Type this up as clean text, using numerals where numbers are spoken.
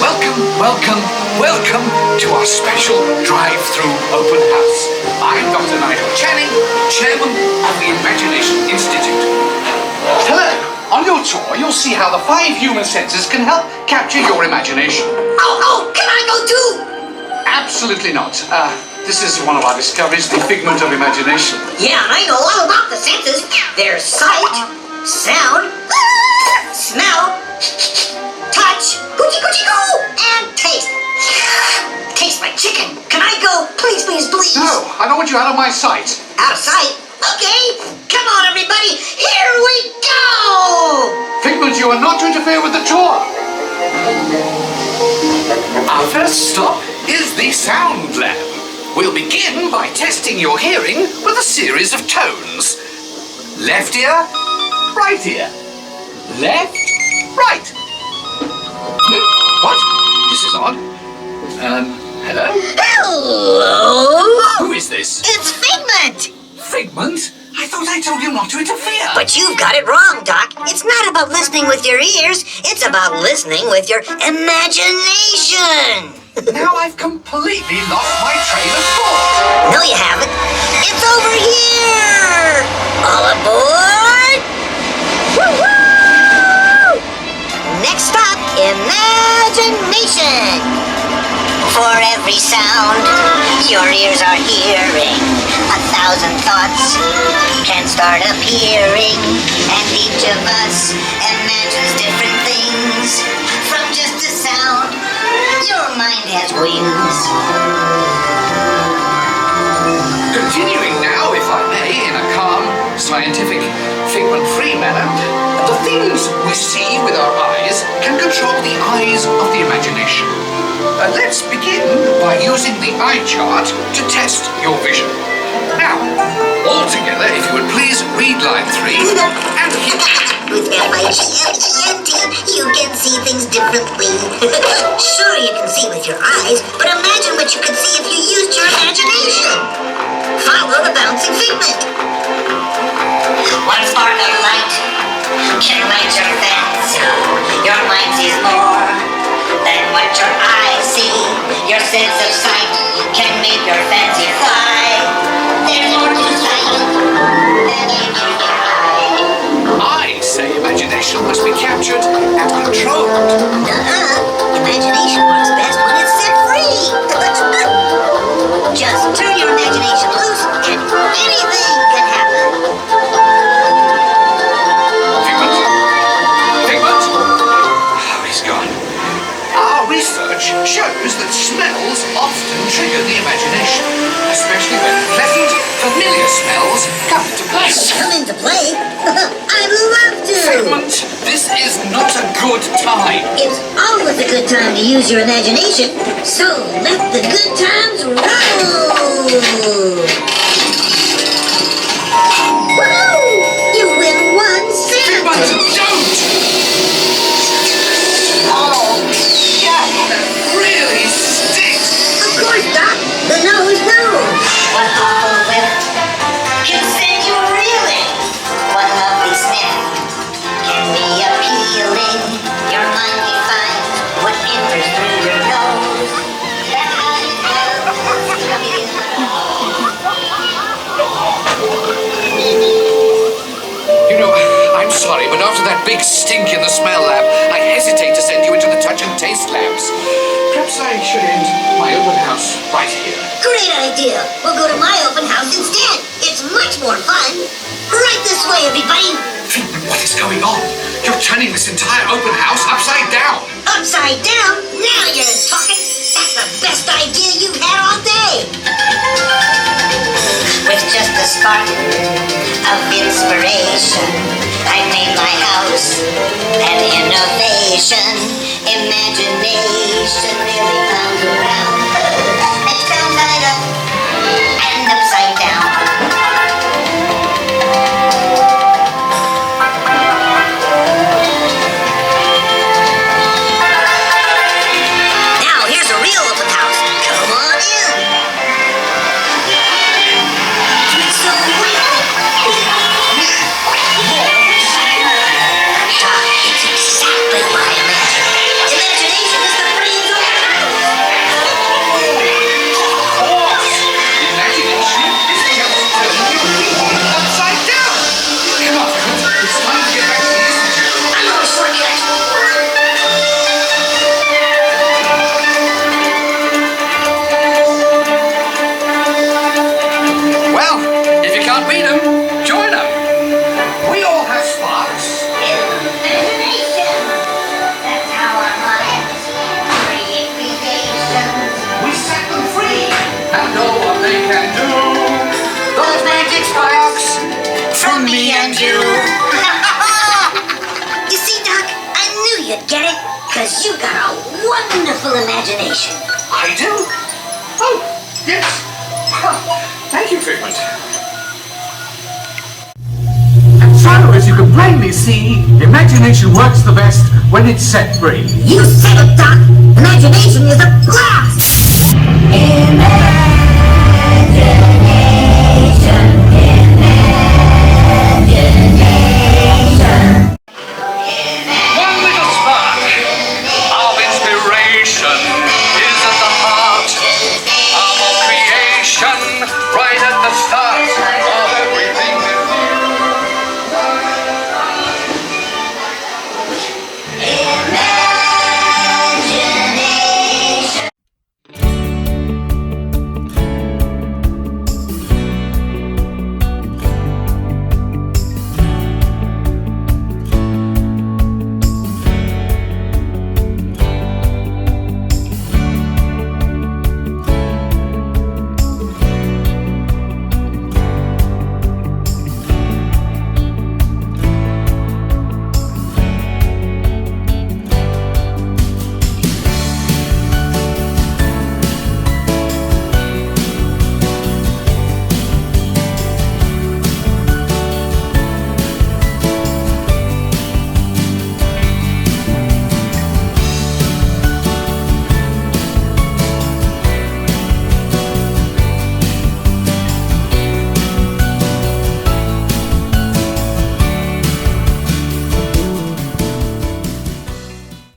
Welcome, welcome, welcome to our special drive-through open house. I'm Dr. Nigel Channing, Chairman of the Imagination Institute. Hello. On your tour, you'll see how the 5 human senses can help capture your imagination. Oh, can I go too? Absolutely not. This is one of our discoveries, the Figment of imagination. Yeah, I know all about the senses. There's sight, sound, smell, touch, coochie-coochie-coo, and taste. Tastes like chicken. Can I go? Please, please, please. No, I don't want you out of my sight. Out of sight? Okay. Come on, everybody. Here we go. Figment, you are not to interfere with the tour. Our first stop is the sound lab. We'll begin by testing your hearing with a series of tones. Left ear, right ear. Left, right. What? This is odd. Hello? Hello? Who is this? It's Figment. Figment? I thought I told you not to interfere. But you've got it wrong, Doc. It's not about listening with your ears. It's about listening with your imagination. Now I've completely lost my train of thought. No, you haven't. It's over here. All aboard. Woo-hoo! Next stop, imagination. For every sound your ears are hearing, 1,000 thoughts can start appearing, and each of us imagines different things. From just a sound, your mind has wings. Continuing now, if I may, in a calm, scientific, figment-free manner, the things we see with our eyes can control the eyes of the imagination. Let's begin by using the eye chart to test your vision. Now, all together, if you would please read line 3 and hit. With F-I-G-M-E-N-T, you can see things differently. Sure, you can see with your eyes, but imagine what you could see if you used your imagination. Follow the bouncing figment. One spark of light can light your fancy. Your mind sees more than what your eyes see. Your sense of sight can make your fancy fly. There's more to sight than meets your eye. I say imagination must be captured and controlled. Imagination works best when it's set free. Just turn your imagination loose and anything can happen. Figment? Oh, he's gone. Our research shows that smells often trigger the imagination, especially when pleasant, familiar smells come into play. Come into play? I'd love to. Figment, this is not a good time. It's always a good time to use your imagination, so let the good times roll. Woohoo! You win 1 cent. Figment, don't! Oh, yeah, that really stinks. Of course, Doc. The nose knows. One awful whiff can send you reeling. One lovely sniff can be appealing. Your mind defines what enters through your nose. That's how you You know, I'm sorry, but after that big stink in the smell lab, I hesitate to send you into the touch and taste labs. Perhaps I should end my open house right here. Great idea. We'll go to my open house instead. It's much more fun. Right this way, everybody. Figment, what is going on? You're turning this entire open house upside down. Upside down? Now you're talking. That's the best idea you've had all day. With just a spark of inspiration, I made my house an innovation. Imagination really comes around. It's downside up and upside down. Now here's a real open house. Come on in. So Doc, it's exactly what I imagined. Imagination is you. You see, Doc, I knew you'd get it, because you got a wonderful imagination. I do? Oh, yes. Thank you, Figment. And so, as you can plainly see, imagination works the best when it's set free. You said it, Doc. Imagination is a blast. One little spark of inspiration